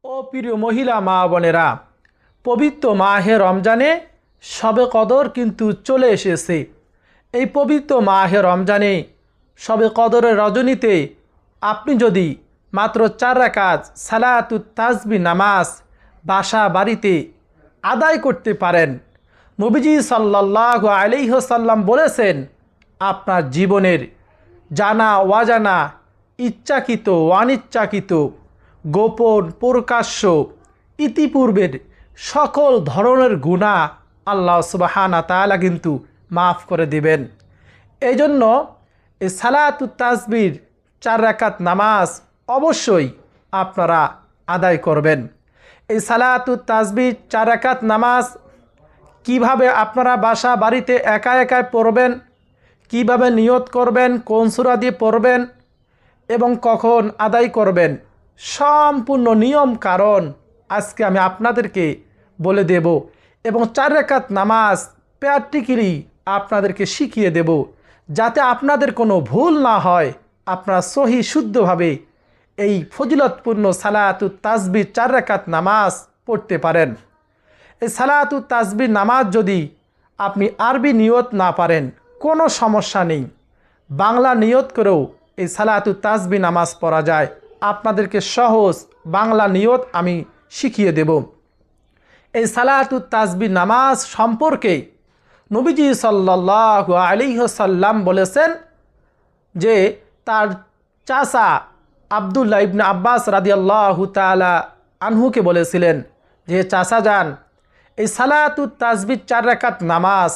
ও প্রিয় মহিলা মা বোনেরা, পবিত্র মাহে রমজানে শবে কদর কিন্তু চলে এসেছে। এই পবিত্র মাহে রমজানে শবে কদরের রজনীতে আপনি যদি মাত্র 4 রাকাত সালাতুত তাসবিহ নামাজ বাসা বাড়িতে আদায় করতে পারেন, নবীজি সাল্লাল্লাহু আলাইহি ওয়াসাল্লাম বলেছেন, আপনার জীবনের জানা অজানা, ইচ্ছাকৃত অনিচ্ছাকৃত, গোপন প্রকাশ্য, ইতিপূর্বের সকল ধরনের গুনাহ আল্লাহ সুবহানাহু ওয়া তাআলা কিন্তু মাফ করে দিবেন। এই জন্য এই সালাতুত তাসবিহ 4 রাকাত নামাজ অবশ্যই আপনারা আদায় করবেন। এই সালাতুত তাসবিহ 4 রাকাত নামাজ কিভাবে আপনারা বাসা বাড়িতে একা একা পড়বেন, কিভাবে নিয়ত করবেন, কোন সূরা দিয়ে পড়বেন এবং কখন আদায় করবেন, সম্পূর্ণ নিয়ম কারণ আজকে আমি আপনাদেরকে বলে দেব এবং 4 রাকাত নামাজ প্র্যাকটিক্যালি আপনাদেরকে শিখিয়ে দেব, যাতে আপনাদের কোনো ভুল না হয়, আপনারা সহি শুদ্ধভাবে এই ফজিলতপূর্ণ সালাতুত তাসবিহ 4 রাকাত নামাজ পড়তে পারেন। এই সালাতুত তাসবিহ নামাজ যদি আপনি আরবি নিয়ত না পারেন, কোনো সমস্যা নেই, বাংলা নিয়ত করেও এই সালাতুত তাসবিহ নামাজ পড়া যায়। আপনাদেরকে সহজ বাংলা নিয়ত আমি শিখিয়ে দেব। এই সালাতুত তাসবিহ নামাজ সম্পর্কে নবীজি সাল্লাল্লাহু আলাইহি ওয়াসাল্লাম বলেছেন যে তার চাচা আব্দুল্লাহ ইবনে আব্বাস রাদিয়াল্লাহু তাআলা আনহুকে বলেছিলেন যে, চাচা যান, এই সালাতুত তাসবিহ 4 রাকাত নামাজ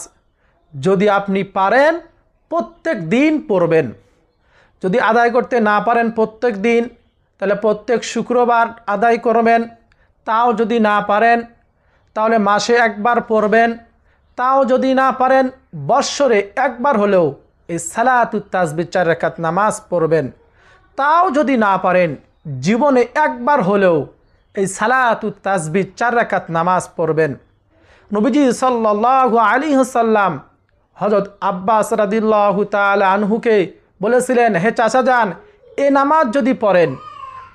যদি আপনি পারেন প্রত্যেক দিন পড়বেন। যদি আদায় করতে না পারেন প্রত্যেক দিন, তাহলে প্রত্যেক শুক্রবার আদায় করবেন। তাও যদি না পারেন তাহলে মাসে একবার পড়বেন। তাও যদি না পারেন বৎসরে একবার হলেও এই সালাতুত তাসবিহ 4 রাকাত নামাজ পড়বেন। তাও যদি না পারেন জীবনে একবার হলেও এই সালাতুত তাসবিহ 4 রাকাত নামাজ পড়বেন। নবীজি সাল্লাল্লাহু আলাইহি ওয়াসাল্লাম হযরত আব্বাস রাদিয়াল্লাহু তাআলা আনহুকে বলেছিলেন, হে চাচা যান, এই নামাজ যদি পড়েন,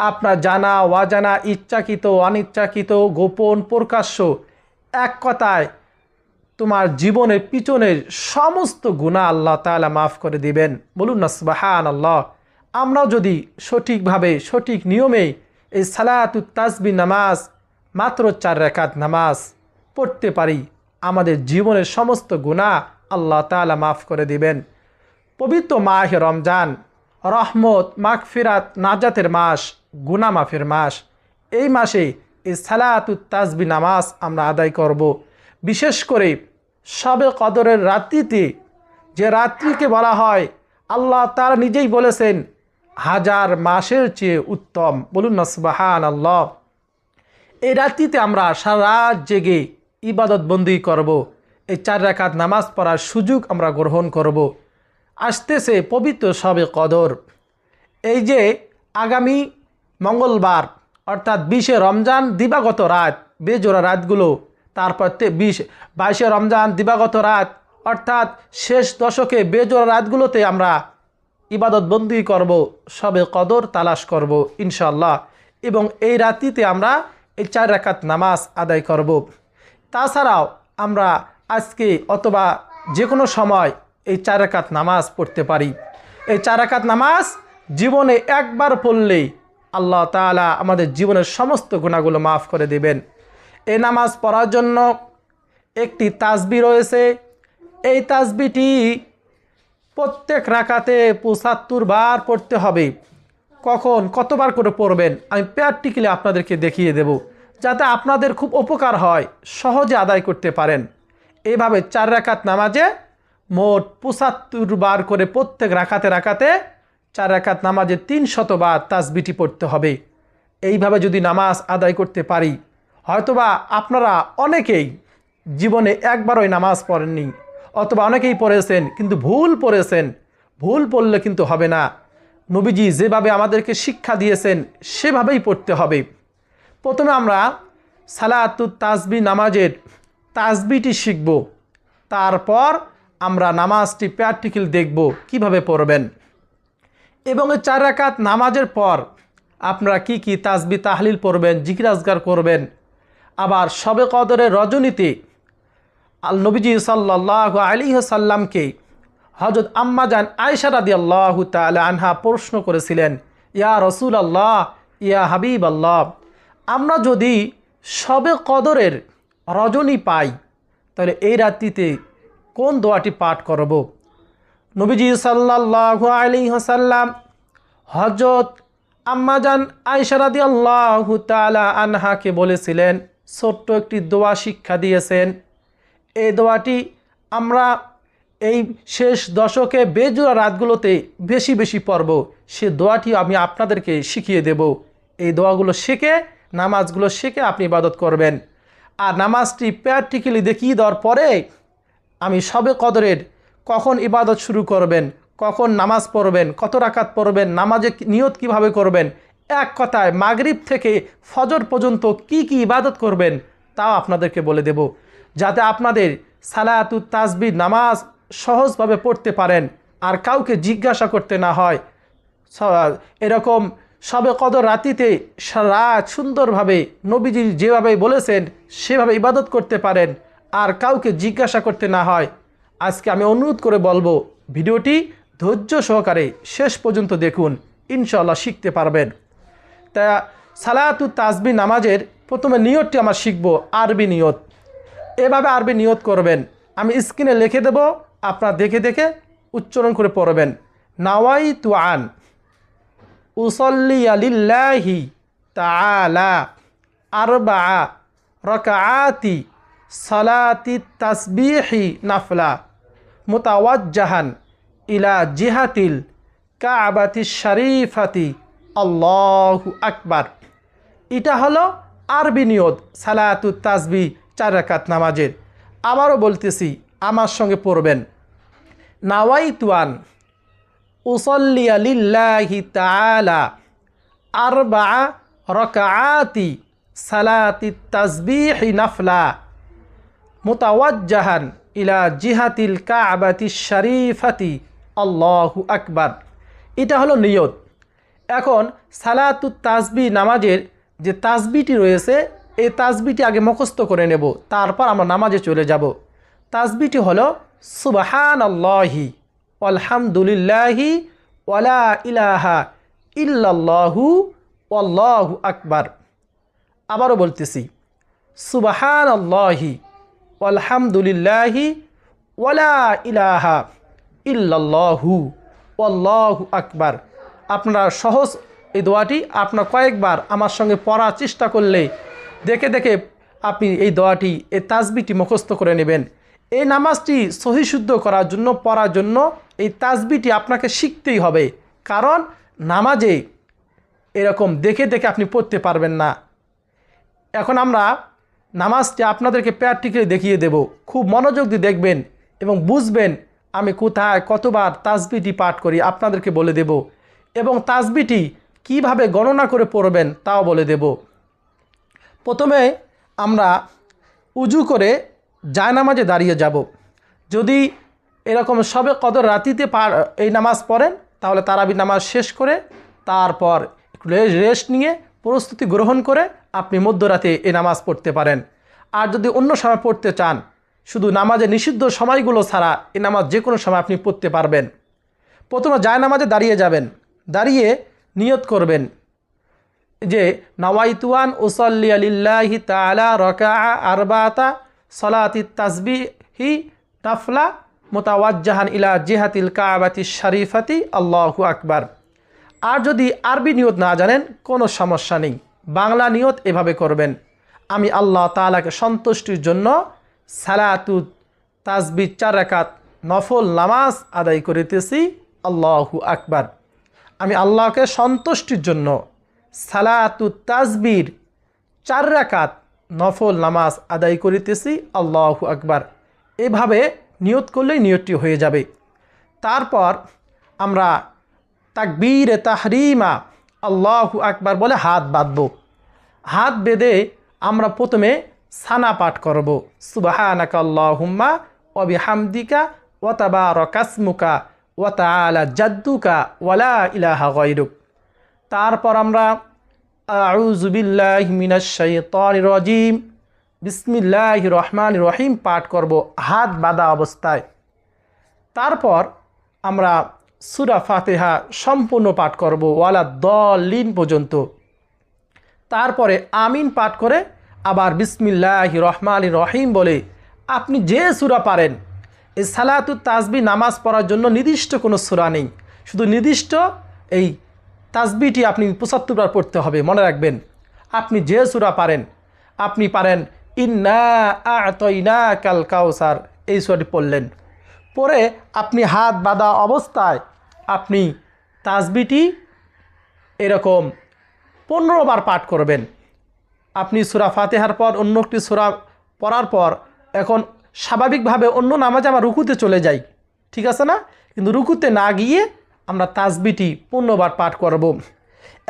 আপনার জানা অজানা, ইচ্ছাকৃত অনিচ্ছাকৃত, গোপন প্রকাশ্য, এক কথায় তোমার জীবনের পিছনের সমস্ত গুনাহ আল্লাহ তাআলা মাফ করে দিবেন। বলুন না সুবহানাল্লাহ। আমরাও যদি সঠিকভাবে সঠিক নিয়মে এই সালাতুত তাসবিহ নামাজ মাত্র 4 রাকাত নামাজ পড়তে পারি, আমাদের জীবনের সমস্ত গুনাহ আল্লাহ তাআলা মাফ করে দিবেন। পবিত্র মাহে রমজান রহমত, মাগফিরাত, নাজাতের মাস, গুনাহ মাফের মাস। এই মাসে এই সালাতুত তাসবিহ নামাজ আমরা আদায় করব। বিশেষ করে শবে কদরের রাত্রিতে, যে রাত্রিকে বলা হয় আল্লাহ তাআলা নিজেই বলেছেন 1000 মাসের চেয়ে উত্তম। বলুন না সুবহানাল্লাহ। এই রাত্রিতে আমরা সারা রাত জেগে ইবাদত বন্দি করব। এই 4 রাকাত নামাজ পড়ার সুযোগ আমরা গ্রহণ করব। আসতেছে পবিত্র শবে কদর। এই যে আগামী মঙ্গলবার অর্থাৎ 20শে রমজান দিবাগত রাত, বেজোড়া রাতগুলো, তারপর 22শে রমজান দিবাগত রাত অর্থাৎ শেষ দশকে বেজোড়া রাতগুলোতে আমরা ইবাদত বন্দি করব, শবে কদর তালাশ করব ইনশাআল্লাহ। এবং এই রাত্রিতে আমরা এই 4 রাকাত নামাজ আদায় করব। তাছাড়াও আমরা আজকে অথবা যে কোনো সময় এই 4 রাকাত নামাজ পড়তে পারি। এই 4 রাকাত নামাজ জীবনে একবার পড়লেই আল্লাহ তাআলা আমাদের জীবনের সমস্ত গুনাহগুলো মাফ করে দেবেন। এই নামাজ পড়ার জন্য একটি তাসবিহ রয়েছে। এই তাসবিহটি প্রত্যেক রাকাতে 75 বার পড়তে হবে। কখন কতবার করে পড়বেন আমি প্র্যাকটিক্যালি আপনাদেরকে দেখিয়ে দেব, যাতে আপনাদের খুব উপকার হয়, সহজে আদায় করতে পারেন। এইভাবে 4 রাকাত নামাজে মোট 75 বার করে প্রত্যেক রাকাতে রাকাতে 4 রাকাত নামাজে 300 বার তাসবিহটি পড়তে হবে। এইভাবে যদি নামাজ আদায় করতে পারি, হয়তোবা আপনারা অনেকেই জীবনে একবারও নামাজ পড়েননি, অথবা অনেকেই পড়েছেন কিন্তু ভুল পড়েছেন। ভুল পড়লে কিন্তু হবে না। নবীজি যেভাবে আমাদেরকে শিক্ষা দিয়েছেন সেভাবেই পড়তে হবে। প্রথমে আমরা সালাতুত তাসবিহ নামাজের তাসবিহটি শিখব, তারপর আমরা নামাজটি প্র্যাকটিক্যাল দেখব কিভাবে পড়বেন। এবং এই 4 রাকাত নামাজের পর আপনারা কি কি তাসবিহ তাহলিল পড়বেন, জিকির আজকার করবেন। আবার শবে কদরের রজনীতে নবীজি সাল্লাল্লাহু আলাইহি ওয়াসাল্লামকে হযরত আম্মা জান আয়েশা রাদিয়াল্লাহু তাআলা আনহা প্রশ্ন করেছিলেন, ইয়া রাসূলুল্লাহ, ইয়া হাবিবাল্লাহ, আমরা যদি শবে কদরের রজনী পাই তাহলে এই রাত্রিতে কোন দোয়াটি পাঠ করব। নবীজি সাল্লাল্লাহু আলাইহি ওয়াসাল্লাম হযরত আম্মা জান আয়েশা রাদিয়াল্লাহু তাআলা আনহাকে বলেছিলেন, ছোট্ট একটি দোয়া শিক্ষা দিয়েছেন। এই দোয়াটি আমরা এই শেষ দশকে বেজোড়া রাতগুলোতে বেশি বেশি পড়ব। সে দোয়াটি আমি আপনাদেরকে শিখিয়ে দেব। এই দোয়াগুলো শিখে, নামাজগুলো শিখে আপনি ইবাদত করবেন। আর নামাজটি প্র্যাকটিক্যালি দেখিয়ে দেওয়ার পরে আমি শবে কদরের কখন ইবাদত শুরু করবেন, কখন নামাজ পড়বেন, কত রাকাত পড়বেন, নামাজে নিয়ত কিভাবে করবেন, এক কথায় মাগরিব থেকে ফজর পর্যন্ত কি কি ইবাদত করবেন তাও আপনাদেরকে বলে দেব, যাতে আপনাদের সালাতুত তাসবিহ নামাজ সহজভাবে পড়তে পারেন আর কাউকে জিজ্ঞাসা করতে না হয়। এরকম শবে কদর রাতিতে রাত সুন্দরভাবে নবীজি যেভাবে বলেছেন সেভাবে ইবাদত করতে পারেন আর কাউকে জিজ্ঞাসা করতে না হয়। আজকে আমি অনুরোধ করে বলবো, ভিডিওটি ধৈর্য সহকারে শেষ পর্যন্ত দেখুন, ইনশাআল্লাহ শিখতে পারবেন। তা সালাতুত তাসবিহ নামাজের প্রথমে নিয়তটি আমরা শিখব, আরবি নিয়ত। এভাবে আরবি নিয়ত করবেন, আমি স্ক্রিনে লিখে দেব, আপনারা দেখে দেখে উচ্চারণ করে পড়বেন। নাওয়াইতু আন উসাল্লিয়া লিল্লাহি তাআলা আরবাআ রাকাআতি সালাতি তাসবিহি নাফলা মুতাওয়াজ্জাহান ইলা জিহাতিল কাবাতিশ শরীফাতি আল্লাহু আকবার। এটা হলো আরবি নিয়ত সালাতুত তাসবিহ 4 রাকাত নামাজের। আবারও বলতেছি, আমার সঙ্গে পড়বেন। নাওয়াইতু আন উসাল্লিয়া লিল্লাহি তাআলা আরবাআ রাকাআতি সালাতি তাসবিহি নাফলা মুতাওয়াজ্জাহান ইলা জিহাতিল কাবাতিশ শরীফাতি আল্লাহু আকবার। এটা হলো নিয়ত। এখন সালাতুত তাসবিহ নামাজের যে তাসবিহটি রয়েছে এই তাসবিহটি আগে মুখস্থ করে নেব, তারপর আমরা নামাজে চলে যাব। তাসবিহটি হলো সুবহানাল্লাহি আলহামদুলিল্লাহি ওয়ালা ইলাহা ইল্লাল্লাহু ওয়াল্লাহু আকবার। আবারও বলতেছি, সুবহানাল্লাহি আলহামদুলিল্লাহি ওয়ালা ইলাহা ইল্লাল্লাহু ওয়াল্লাহু আকবার। আপনারা সহজ এই দোয়াটি আপনার কয়েকবার আমার সঙ্গে পড়ার চেষ্টা করলে দেখে দেখে আপনি এই দোয়াটি, এই তাসবিহটি মুখস্থ করে নেবেন। এই নামাজটি সহিশুদ্ধ করার জন্য, পড়ার জন্য এই তাসবিহটি আপনাকে শিখতেই হবে, কারণ নামাজে এরকম দেখে দেখে আপনি পড়তে পারবেন না। এখন আমরা নামাজটি আপনাদেরকে প্র্যাকটিক্যালি দেখিয়ে দেব, খুব মনোযোগ দিয়ে দেখবেন এবং বুঝবেন আমি কোথায় কতবার তাসবিহটি পাঠ করি আপনাদেরকে বলে দেব, এবং তাসবিহটি কিভাবে গণনা করে পড়বেন তাও বলে দেব। প্রথমে আমরা উজু করে জায়নামাজে দাঁড়িয়ে যাব। যদি এরকম শবে কদর রাতিতে এই নামাজ পড়েন তাহলে তারাবি নামাজ শেষ করে তারপর একটু রেস্ট নিয়ে প্রস্তুতি গ্রহণ করে আপনি মধ্যরাতে এই নামাজ পড়তে পারেন। আর যদি অন্য সময় পড়তে চান, শুধু নামাজের নিষিদ্ধ সময়গুলো ছাড়া এই নামাজ যে কোনো সময় আপনি পড়তে পারবেন। প্রথমে জায়নামাজে দাঁড়িয়ে যাবেন, দাঁড়িয়ে নিয়ত করবেন যে নাওয়াইতু আন উসাল্লিয়া লিল্লাহি তাআলা রাকাআ আরবাআতা সালাতিত তাসবিহি নাফলা মুতাওয়াজ্জাহান ইলা জিহাতিল কাবাতিশ শরীফাতি আল্লাহু আকবার। আর যদি আরবি নিয়ত না জানেন কোনো সমস্যা নেই, বাংলা নিয়ত এভাবে করবেন, আমি আল্লাহ তাআলাকে সন্তুষ্টির জন্য সালাতুত তাসবিহ 4 রাকাত নফল নামাজ আদায় করিতেছি, আল্লাহু আকবার। আমি আল্লাহকে সন্তুষ্টির জন্য সালাতুত তাসবিহ 4 রাকাত নফল নামাজ আদায় করিতেছি, আল্লাহু আকবার। এভাবে নিয়ত করলেই নিয়তটি হয়ে যাবে। তারপর আমরা তাকবীরে তাহরিমা আল্লাহু আকবার বলে হাত বাঁধব। হাত বেঁধে আমরা প্রথমে সানা পাঠ করব, সুবহানাকা আল্লাহুম্মা ওয়া বিহামদিকা ওয়া তাবারাকা ইসমুকা ওয়া তাআলা জাদ্দুকা ওয়া লা ইলাহা গায়রুক। তারপর আমরা আউযু বিল্লাহি মিনাশ শাইতানির রাজিম, বিসমিল্লাহির রহমানির রহিম পাঠ করব হাত বাঁধা অবস্থায়। তারপর আমরা সূরা ফাতিহা সম্পূর্ণ পাঠ করব ওয়ালা দলিন পর্যন্ত। তারপরে আমিন পাঠ করে আবার বিসমিল্লাহির রহমানির রহিম বলে আপনি যে সূরা পারেন, এই সালাতুত তাসবিহ নামাজ পড়ার জন্য নির্দিষ্ট কোনো সূরা নেই, শুধু নির্দিষ্ট এই তাসবিহটি আপনি ৭৫ বার পড়তে হবে। মনে রাখবেন, আপনি যে সূরা পারেন, আপনি পারেন ইন্না আ'তাইনাকাল কাউসার, এই সূরাটি পড়লেন, পরে আপনি হাত বাঁধা অবস্থায় আপনি তাসবিহটি এরকম 15 বার পাঠ করবেন। আপনি সূরা ফাতিহার পর অন্য একটি সূরা পড়ার পর এখন স্বাভাবিকভাবে অন্য নামাজে আমরা রুকুতে চলে যাই, ঠিক আছে না? কিন্তু রুকুতে না গিয়ে আমরা তাসবিহটি 15 বার পাঠ করব।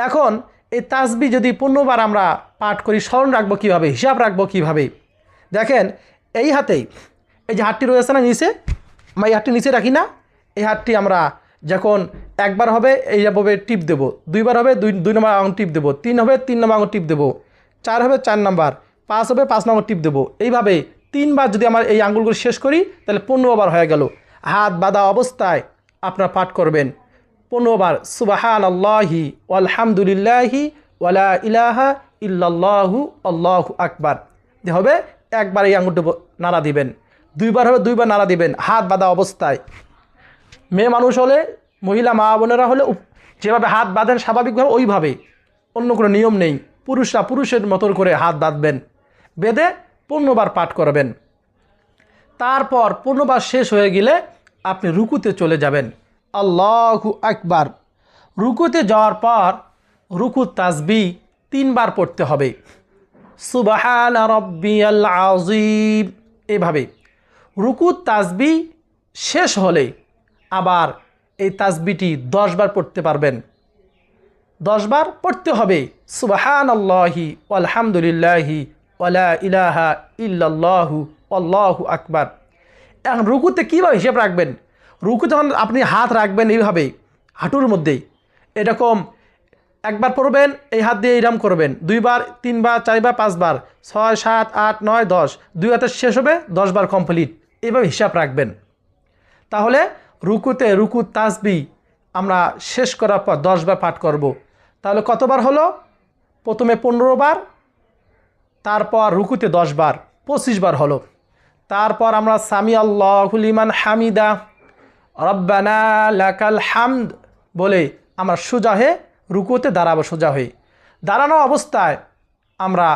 এখন এই তাসবিহ যদি 15 বার আমরা পাঠ করি, স্মরণ রাখবো কীভাবে, হিসাব রাখবো কীভাবে? দেখেন, এই হাতেই এই যে হাতটি রয়েছে না নিচে, আমরা এই হাতটি নিচে রাখি না? এই হাতটি আমরা যখন একবার হবে এইভাবে টিপ দেব, দুইবার হবে দুই নম্বর আঙুল টিপ দেবো, 3 হবে 3 নম্বর আঙুল টিপ দেবো, 4 হবে 4 নম্বর, 5 হবে 5 নম্বর টিপ দেবো। এইভাবে 3 বার যদি আমরা এই আঙুলগুলো শেষ করি তাহলে 15 বার হয়ে গেল। হাত বাঁধা অবস্থায় আপনারা পাঠ করবেন 15 বার সুবহানাল্লাহি ওয়ালহামদুলিল্লাহি ওয়ালা ইলাহা ইল্লাল্লাহু আল্লাহু আকবার। হবে একবার এই আঙুলটা নাড়া দিবেন, দুইবার হবে দুইবার নাড়া দিবেন হাত বাঁধা অবস্থায়। মেয়ে মানুষ হলে, মহিলা মা বোনেরা হলে যেভাবে হাত বাঁধেন স্বাভাবিকভাবে ওইভাবে, অন্য কোনো নিয়ম নেই। পুরুষরা পুরুষের মতন করে হাত বাঁধবেন, বেঁধে 15 বার পাঠ করবেন। তারপর 15 বার শেষ হয়ে গেলে আপনি রুকুতে চলে যাবেন। আল্লাহু আকবার। রুকুতে যাওয়ার পর রুকুর তাসবিহ 3 বার পড়তে হবে, সুবহানা রাব্বিয়াল আযীম, এভাবে। রুকুর তাসবিহ শেষ হলে আবার এই তাসবিহটি 10 বার পড়তে পারবেন। 10 বার পড়তে হবে সুবহানাল্লাহি ওয়ালহামদুলিল্লাহি ওয়ালা ইলাহা ইল্লাল্লাহু আল্লাহু আকবার। এখন রুকুতে কীভাবে হিসেব রাখবেন? রুকু যখন আপনি হাত রাখবেন এইভাবে হাঁটুর মধ্যেই, এরকম একবার পড়বেন, এই হাত দিয়ে এইরকম করবেন, 2 বার 3 বার 4 বার 5 বার 6 7 8 9 10, 2 হাতে শেষ হবে 10 বার কমপ্লিট, এইভাবে হিসাব রাখবেন। তাহলে রুকুতে রুকুর তাসবিহ আমরা শেষ করার পর 10 বার পাঠ করব। তাহলে কতবার হলো? প্রথমে 15 বার, তারপর রুকুতে 10 বার, 25 বার হলো। তারপর আমরা সামি আল্লাহু লিমান হামিদা রব্বানা লাকাল হামদ বলে আমরা সোজা হয়ে রুকুতে দাঁড়াবো। সোজা হয়ে দাঁড়ানো অবস্থায় আমরা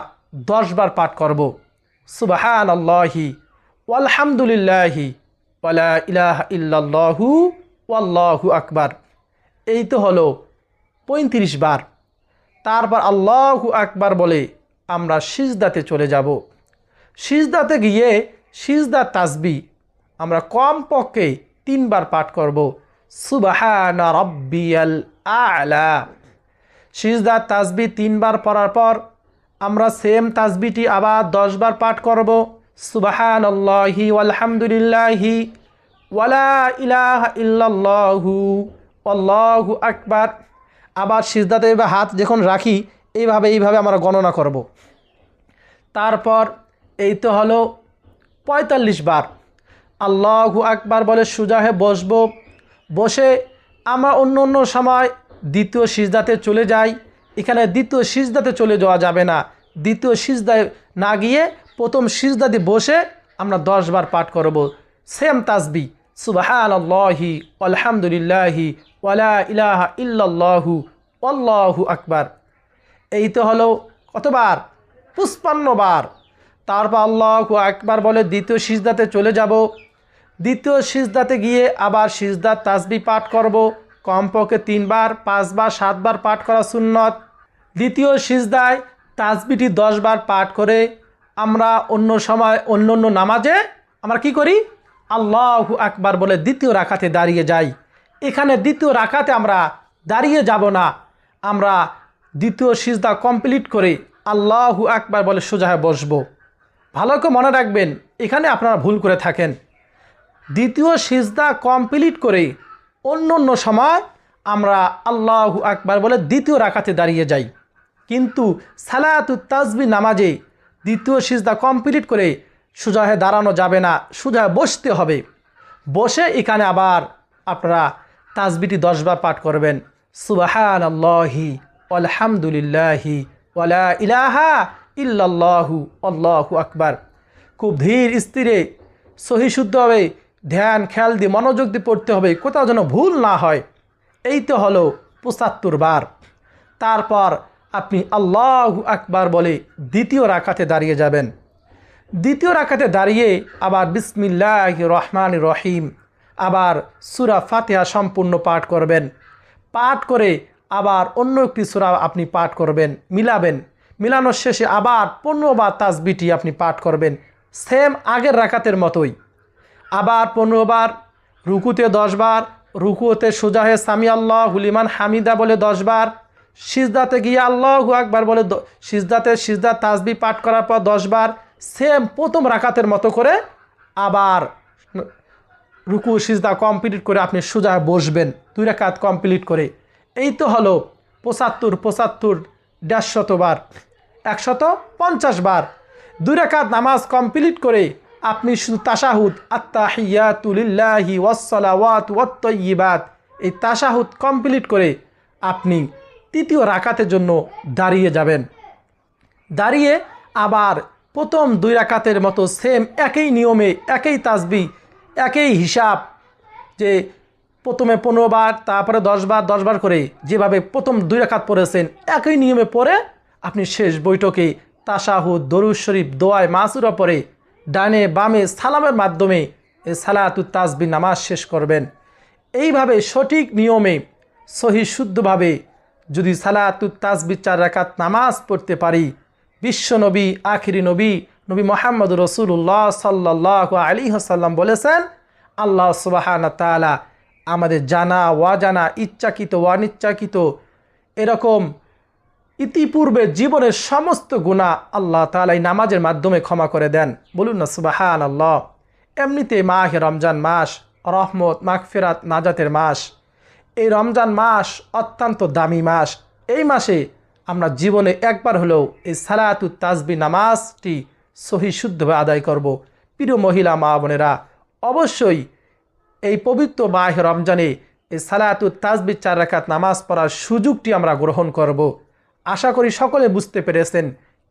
10 বার পাঠ করব সুবহানাল্লাহি ওয়ালহামদুলিল্লাহি ওয়ালা ইলাহা ইল্লাল্লাহু আল্লাহু আকবার। এই তো হলো 35 বার। তারপর আল্লাহু আকবার বলে আমরা সিজদাতে চলে যাব। সিজদাতে গিয়ে সিজদার তাসবিহ আমরা কমপক্ষে 3 বার পাঠ করব সুবহানা রাব্বিয়াল আ'লা। সিজদার তাসবিহ 3 বার পড়ার পর আমরা সেম তাসবিহটি আবার 10 বার পাঠ করব সুবহানাল্লাহি ওয়ালহামদুলিল্লাহি ওয়ালা ইলাহা ইল্লাল্লাহু আল্লাহু আকবার। আবার সিজদাতে হাত যখন রাখি এইভাবে আমরা গণনা করব। তারপর এই তো হলো 45 বার। আল্লাহু আকবার বলে সোজা হয়ে বসবো। বসে আমরা অন্য সময় দ্বিতীয় সিজদাতে চলে যাই। এখানে দ্বিতীয় সিজদাতে চলে যাওয়া যাবে না। দ্বিতীয় সিজদায় না গিয়ে প্রথম সিজদাতে বসে আমরা 10 বার পাঠ করব সেম তাসবিহ সুবহানাল্লাহি আলহামদুলিল্লাহি ওয়ালা ইলাহা ইল্লাল্লাহু আল্লাহু আকবার। এই তো হলো কতবার? 55 বার। তারপর আল্লাহু আকবার বলে দ্বিতীয় সিজদাতে চলে যাব। দ্বিতীয় সিজদাতে গিয়ে আবার সিজদার তাসবিহ পাঠ করব কমপক্ষে 3 বার, 5 বার, 7 বার পাঠ করা সুন্নত। দ্বিতীয় সিজদায় তাসবিহটি 10 বার পাঠ করে আমরা অন্য সময় অন্য নামাজে আমরা কি করি? আল্লাহু আকবার বলে দ্বিতীয় রাকাতে দাঁড়িয়ে যাই। এখানে দ্বিতীয় রাকাতে আমরা দাঁড়িয়ে যাব না, আমরা দ্বিতীয় সিজদা কমপ্লিট করে আল্লাহু আকবার বলে সোজা হয়ে বসবো। ভালো করে মনে রাখবেন, এখানে আপনারা ভুল করে থাকেন। দ্বিতীয় সিজদা কমপ্লিট করে অন্য সময় আমরা আল্লাহু আকবার বলে দ্বিতীয় রাকাতে দাঁড়িয়ে যাই, কিন্তু সালাতুত তাসবিহ নামাজে দ্বিতীয় সিজদা কমপ্লিট করে সোজা হয়ে দাঁড়ানো যাবে না, সোজা বসতে হবে। বসে এখানে আবার আপনারা তাসবিহটি 10 বার পাঠ করবেন। সুবহানাল্লাহি আলহামদুলিল্লাহি ওয়ালা ইলাহা ইল্লাল্লাহু আল্লাহু আকবার। খুব ধীর স্থিরে সহি শুদ্ধভাবে ধ্যান খেয়াল দিয়ে মনোযোগ দিয়ে পড়তে হবে, কোথাও যেন ভুল না হয়। এই তো হলো 75 বার। তারপর আপনি আল্লাহু আকবার বলে দ্বিতীয় রাকাতে দাঁড়িয়ে যাবেন। দ্বিতীয় রাকাতে দাঁড়িয়ে আবার বিসমিল্লাহির রহমানির রহিম, আবার সূরা ফাতিহা সম্পূর্ণ পাঠ করবেন। পাঠ করে আবার অন্য একটি সূরা আপনি পাঠ করবেন, মিলাবেন। মিলানোর শেষে আবার 15 বার তাসবিহটি আপনি পাঠ করবেন, সেম আগের রাকাতের মতোই। আবার 15 বার, রুকুতে 10 বার, রুকুতে সোজা হয়ে সামি আল্লাহু লিমান হামিদা বলে 10 বার, সিজদাতে গিয়ে আল্লাহু আকবার বলে সিজদা তাসবিহ পাঠ করার পর 10 বার, সেম প্রথম রাকাতের মতো করে আবার রুকু সিজদা কমপ্লিট করে আপনি সোজা বসবেন 2 রাকাত কমপ্লিট করে। এই তো হলো 75 150 বার, 150 বার। 2 রাকাত নামাজ কমপ্লিট করে আপনি শুধু তাশাহুদ আত্তাহিয়াতু লিল্লাহি ওয়াসসালাওয়াতু ওয়াত-তাইয়্যিবাত এই তাশাহুদ কমপ্লিট করে আপনি তৃতীয় রাকাতের জন্য দাঁড়িয়ে যাবেন। দাঁড়িয়ে আবার প্রথম 2 রাকাতের মতো সেম একই নিয়মে, একই তাসবিহ, একই হিসাব, যে প্রথমে 15 বার, তারপরে 10 বার 10 বার করে যেভাবে প্রথম 2 রাকাত পড়েছেন একই নিয়মে পড়ে আপনি শেষ বৈঠকে তাশাহুদ, দরুদ শরীফ, দোয়ায় মাসুরা পড়ে ডানে বামে সালামের মাধ্যমে এই সালাতুত তাসবিহ নামাজ শেষ করবেন। এইভাবে সঠিক নিয়মে সহি শুদ্ধভাবে যদি সালাতুত তাসবিহ 4 রাকাত নামাজ পড়তে পারি, বিশ্বনবী আখিরি নবী নবী মুহাম্মদ রাসূলুল্লাহ সাল্লাল্লাহু আলাইহি ওয়াসাল্লাম বলেছেন, আল্লাহ সুবহানাহু ওয়া তাআলা আমাদের জানা ওয়াজানা, ইচ্ছাকৃত অনিচ্ছাকৃত এরকম ইতিপূর্বে জীবনের সমস্ত গুনাহ আল্লাহ তাআলা এই নামাজের মাধ্যমে ক্ষমা করে দেন। বলুন না সুবহানাল্লাহ। এমনিতে মাহে রমজান মাস রহমত, মাগফিরাত, নাজাতের মাস। এই রমজান মাস অত্যন্ত দামি মাস। এই মাসে আমরা জীবনে একবার হলেও এই সালাতুত তাসবিহ নামাজটি সহি শুদ্ধভাবে আদায় করব। প্রিয় মহিলা মা বোনেরা, অবশ্যই এই পবিত্র মাহে রমজানে এই সালাতুত তাসবিহ 4 রাকাত নামাজ পড়ার সুযোগটি আমরা গ্রহণ করব। আশা করি সকলে বুঝতে পেরেছেন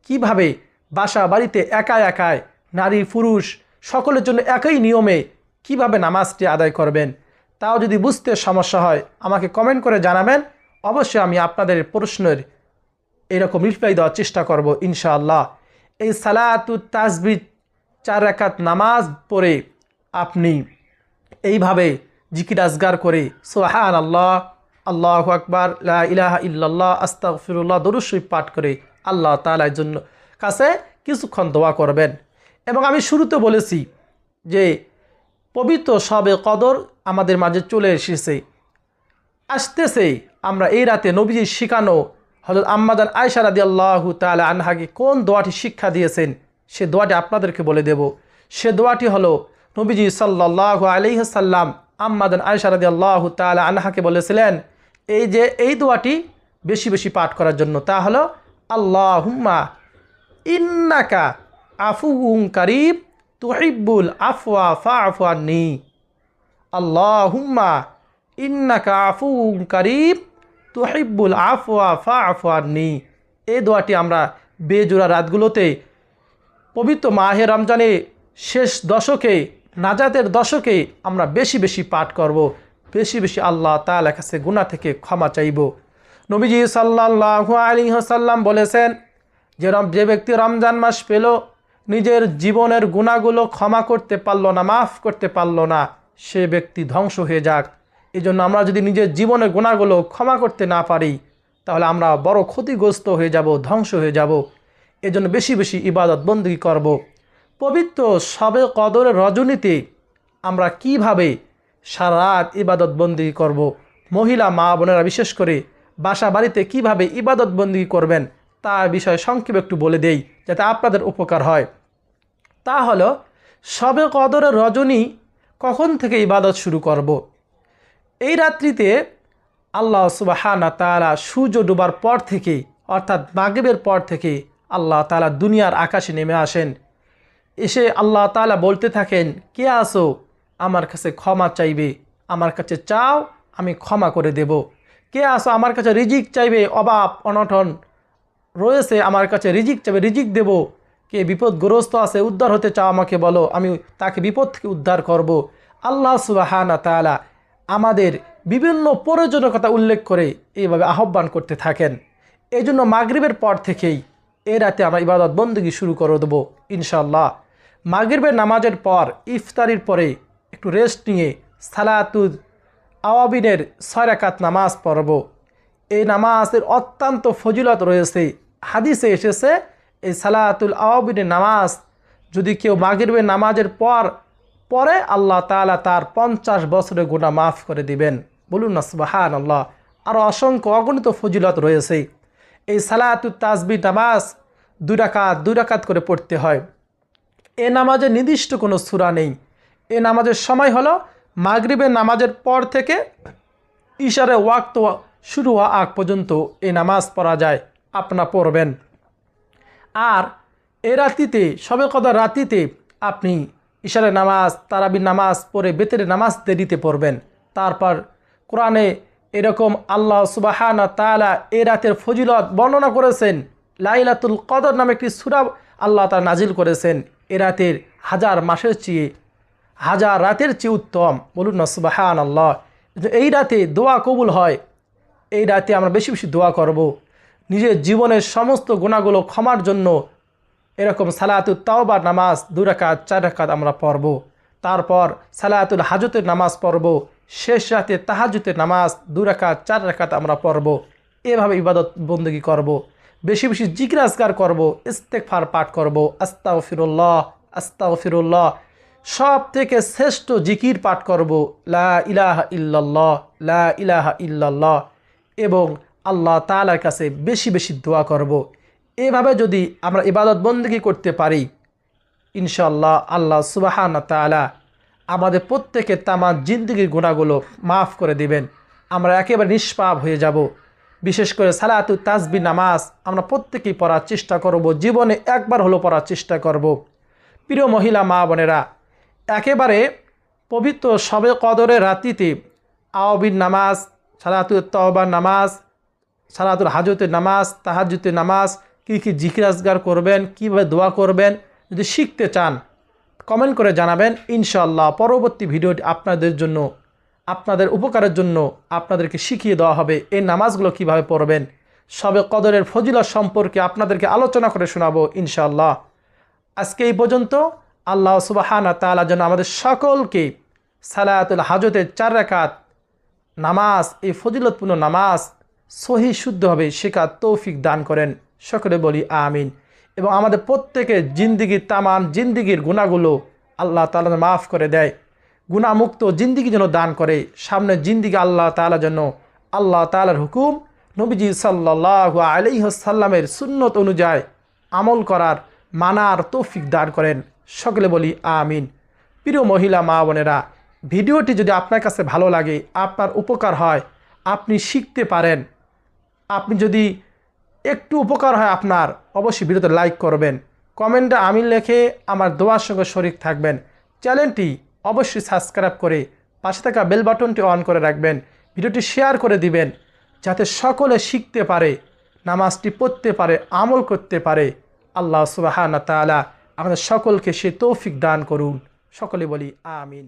কিভাবে বাসা বাড়িতে একাই একাই নারী পুরুষ সকলের জন্য একই নিয়মে কিভাবে নামাজটি আদায় করবেন। তাও যদি বুঝতে সমস্যা হয় আমাকে কমেন্ট করে জানাবেন। অবশ্যই আমি আপনাদের প্রশ্নের এরকম রিপ্লাই দেওয়ার চেষ্টা করব ইনশাআল্লাহ। এই সালাতুত তাসবিহ 4 রাকাত নামাজ পড়ে আপনি এইভাবে জিকির আজগার করে সুবহানাল্লাহ, আল্লাহু আকবার, লা ইলাহা ইল্লাল্লাহ, আস্তাগফিরুল্লাহ দরুদ শরীফ পাঠ করে আল্লাহ তাআলার জন্য কাছে কিছুক্ষণ দোয়া করবেন। এবং আমি শুরুতে বলেছি যে পবিত্র শবে কদর আমাদের মাঝে চলে আসতেছে। আমরা এই রাতে নবীজি শিখানো হযরত আম্মা জান আয়েশা রাদিয়াল্লাহু তাআলা আনহাকে কোন দোয়াটি শিক্ষা দিয়েছেন সে দোয়াটি আপনাদেরকে বলে দেব। সে দোয়াটি হলো নবীজি সাল্লাল্লাহু আলাইহি ওয়াসাল্লাম আম্মা জান আয়েশা রাদিয়াল্লাহু তাআলা আনহাকে বলেছিলেন এই দোয়াটি বেশি বেশি পাঠ করার জন্য। তা হলো আল্লাহুম্মা ইন্নাকা আফুউন কারীম তুহিব্বুল আফওয়া ফা'ফু আন্নী। আল্লাহুম্মা ইন্নাকা আফুউন কারীম তুহিব্বুল আফওয়া ফা'ফু আন্নী। এই দোয়াটি আমরা বেজোড়া রাতগুলোতে পবিত্র মাহে রমজানে শেষ দশকে, নাজাতের দশকে আমরা বেশি বেশি পাঠ করব, বেশি বেশি আল্লাহ তাআলার কাছে গুনাহ থেকে ক্ষমা চাইব। নবীজি সাল্লাল্লাহু আলাইহি ওয়াসাল্লাম বলেছেন যে ব্যক্তি রমজান মাস পেল নিজের জীবনের গুনাহগুলো ক্ষমা করতে পারল না, মাফ করতে পারল না, সে ব্যক্তি ধ্বংস হয়ে যাক। এই জন্য আমরা যদি নিজের জীবনের গুনাহগুলো ক্ষমা করতে না পারি তাহলে আমরা বড় ক্ষতিগ্রস্ত হয়ে যাব, ধ্বংস হয়ে যাব। এজন্য বেশি বেশি ইবাদত বন্দেগী করব। পবিত্র শবে কদরের রজনীতে আমরা কিভাবে সারা রাত ইবাদত বন্দেগী করব, মহিলা মা বোনেরা বিশেষ করে বাসা বাড়িতে কিভাবে ইবাদত বন্দেগী করবেন তা বিষয়ে সংক্ষেপে একটু বলে দেই যাতে আপনাদের উপকার হয়। তা হলো শবে কদরের রজনী কখন থেকে ইবাদত শুরু করব। এই রাত্রিতে আল্লাহ সুবহানাহু ওয়া তাআলা সূর্য ডোবার পর থেকে অর্থাৎ মাগরিবের পর থেকে আল্লাহ তাআলা দুনিয়ার আকাশে নেমে আসেন। এসে আল্লাহ তাআলা বলতে থাকেন, কে আসো আমার কাছে ক্ষমা চাইবে, আমার কাছে চাও আমি ক্ষমা করে দেব। কে আসো আমার কাছে রিজিক চাইবে, অভাব অনটন রয়েছে আমার কাছে রিজিক চাইবে, রিজিক দেব। কে বিপদগ্রস্ত আছে উদ্ধার হতে চাও আমাকে বলো, আমি তাকে বিপদ থেকে উদ্ধার করব। আল্লাহ সুবহানাহু ওয়া তাআলা আমাদের বিভিন্ন প্রয়োজনীয় কথা উল্লেখ করে এইভাবে আহ্বান করতে থাকেন। এই জন্য মাগরিবের পর থেকেই এ রাতে আমরা ইবাদত বন্দেগী শুরু করে দেবো ইনশাআল্লাহ। মাগরিবের নামাজের পর ইফতারির পরে একটু রেস্ট নিয়ে সালাতুল আওয়াবিনের 6 রাকাত নামাজ পড়ব। এই নামাজের অত্যন্ত ফজিলত রয়েছে, হাদিসে এসেছে এই সালাতুল আওয়াবিনের নামাজ যদি কেউ মাগরিবের নামাজের পর পরে আল্লাহ তাআলা তার 50 বছরের গুনাহ মাফ করে দিবেন। বলুন না সুবহানাল্লাহ। আরও অসংখ্য অগণিত ফজিলত রয়েছে। এই সালাতুত তাসবিহ নামাজ 2 রাকাত করে পড়তে হয়। এ নামাজে নির্দিষ্ট কোনো সূরা নেই। এ নামাজের সময় হলো মাগরিবের নামাজের পর থেকে ইশারে ওয়াক্ত শুরু হওয়া আগ পর্যন্ত এই নামাজ পড়া যায়, আপনারা পড়বেন। আর এ রাতিতে শবে কদর রাতিতে আপনি ইশারে নামাজ তারাবির নামাজ পড়ে বেতের নামাজ দেরিতে পড়বেন। তারপর কোরআনে এরকম আল্লাহ সুবহানাহু ওয়া তাআলা এ রাতের ফজিলত বর্ণনা করেছেন। লাইলাতুল কদর নামে একটি সূরা আল্লাহ তাআলা নাজিল করেছেন। এ রাতের 1000 মাসের চেয়ে 1000 রাতের চেয়ে উত্তম। বলুন না সুবহানাল্লাহ। এই রাতে দোয়া কবুল হয়। এই রাতে আমরা বেশি বেশি দোয়া করব। নিজের জীবনের সমস্ত গুনাহগুলো ক্ষমার জন্য এরকম সালাতুত তাওবা নামাজ 2 রাকাত 4 রাকাত আমরা পড়ব। তারপর সালাতুল হাজতের নামাজ পড়ব। শেষ রাতে তাহাজ্জুদের নামাজ 2 রাকাত 4 রাকাত আমরা পড়ব। এভাবে ইবাদত বন্দেগী করব। বেশি বেশি জিকির আজকার করব, ইস্তেগফার পাঠ করব, আস্তাগফিরুল্লাহ আস্তাগফিরুল্লাহ। সব থেকে শ্রেষ্ঠ জিকির পাঠ করব লা ইলাহা ইল্লাল্লাহ লা ইলাহা ইল্লাল্লাহ। এবং আল্লাহ তাআলার কাছে বেশি বেশি দোয়া করব। এভাবে যদি আমরা ইবাদত বন্দেগী করতে পারি ইনশাআল্লাহ আল্লাহ সুবহানাহু ওয়া তাআলা আমাদের প্রত্যেকের তামাম জিন্দেগির গুনাহগুলো মাফ করে দিবেন। আমরা একেবারে নিষ্পাপ হয়ে যাব। বিশেষ করে সালাতুত তাসবিহ নামাজ আমরা প্রত্যেকেই পড়ার চেষ্টা করব, জীবনে একবার হলো পড়ার চেষ্টা করব। প্রিয় মহিলা মা বোনেরা, একেবারে পবিত্র শবে কদরের রাতিতে আওয়াবিন নামাজ, সালাতুত তাওবার নামাজ, সালাতুল হাজতের নামাজ, তাহাজ্জুদের নামাজ, কী কী জিকির আজকার করবেন, কীভাবে দোয়া করবেন, যদি শিখতে চান কমেন্ট করে জানাবেন। ইনশাআল্লাহ পরবর্তী ভিডিওটি আপনাদের জন্য, আপনাদের উপকারের জন্য আপনাদেরকে শিখিয়ে দেওয়া হবে এই নামাজগুলো কিভাবে পড়বেন। শবে কদরের ফজিলত সম্পর্কে আপনাদেরকে আলোচনা করে শোনাবো ইনশাআল্লাহ। আজকে এই পর্যন্ত। আল্লাহ সুবহানাহু ওয়া তাআলা যেন আমাদের সকলকে সালাতুল হাজতের 4 রাকাত নামাজ, এই ফজিলতপূর্ণ নামাজ সহি শুদ্ধভাবে শেখার তৌফিক দান করেন। সকলে বলি আমিন। এবং আমাদের প্রত্যেকের জিন্দিগির তামাম জিন্দিগির গুনাহগুলো আল্লাহ তাআলা মাফ করে দেয়, গুনাহমুক্ত জিন্দিগি যেন দান করে। সামনের জিন্দিগি আল্লাহ তাআলা যেন আল্লাহ তাআলার হুকুম নবীজি সাল্লাল্লাহু আলাইহি ওয়াসাল্লামের সুন্নত অনুযায়ী আমল করার মানার তৌফিক দান করেন। সকলে বলি আমিন। প্রিয় মহিলা মা বোনেরা, ভিডিওটি যদি আপনার কাছে ভালো লাগে, আপনার উপকার হয়, আপনি শিখতে পারেন, আপনি যদি একটু উপকার হয় আপনার, অবশ্যই ভিডিওতে লাইক করবেন, কমেন্টে আমিন লিখে আমার দোয়ার সঙ্গে শরীক থাকবেন। চ্যানেলটি অবশ্যই সাবস্ক্রাইব করে পাশে থাকা বেল বাটনটি অন করে রাখবেন। ভিডিওটি শেয়ার করে দিবেন যাতে সকলে শিখতে পারে, নামাজটি পড়তে পারে, আমল করতে পারে। আল্লাহ সুবহানাহু ওয়া তাআলা আমাদের সকলকে সে তৌফিক দান করুন। সকলে বলি আমিন।